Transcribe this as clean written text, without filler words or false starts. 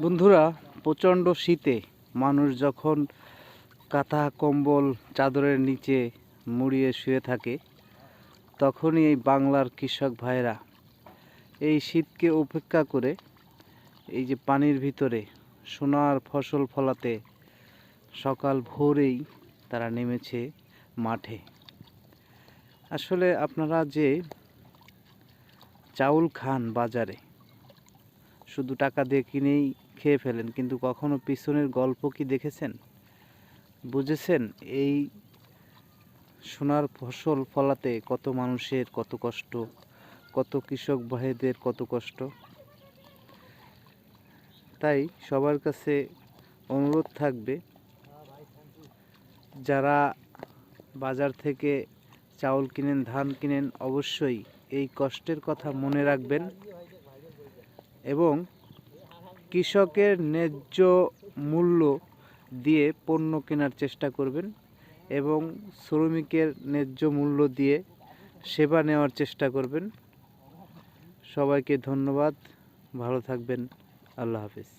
বন্ধুরা, প্রচণ্ড শীতে মানুষ যখন কাঁথা কম্বল চাদরের নিচে মুড়িয়ে শুয়ে থাকে, তখনই এই বাংলার কৃষক ভাইরা এই শীতকে উপেক্ষা করে এই যে পানির ভিতরে সোনার ফসল ফলাতে সকাল ভোরেই তারা নেমেছে মাঠে। আসলে আপনারা যে চাউল খান বাজারে, শুধু টাকা দিয়ে কিনেই খেয়ে ফেলেন, কিন্তু কখনো পিছনের গল্প কি দেখেছেন? বুঝেছেন এই সোনার ফসল ফলাতে কত মানুষের কত কষ্ট, কত কৃষক ভাইদের কত কষ্ট? তাই সবার কাছে অনুরোধ থাকবে, যারা বাজার থেকে চাউল কিনেন, ধান কিনেন, অবশ্যই এই কষ্টের কথা মনে রাখবেন এবং কৃষকের ন্যায্য মূল্য দিয়ে পণ্য কেনার চেষ্টা করবেন এবং শ্রমিকের ন্যায্য মূল্য দিয়ে সেবা নেওয়ার চেষ্টা করবেন। সবাইকে ধন্যবাদ, ভালো থাকবেন, আল্লাহ হাফেজ।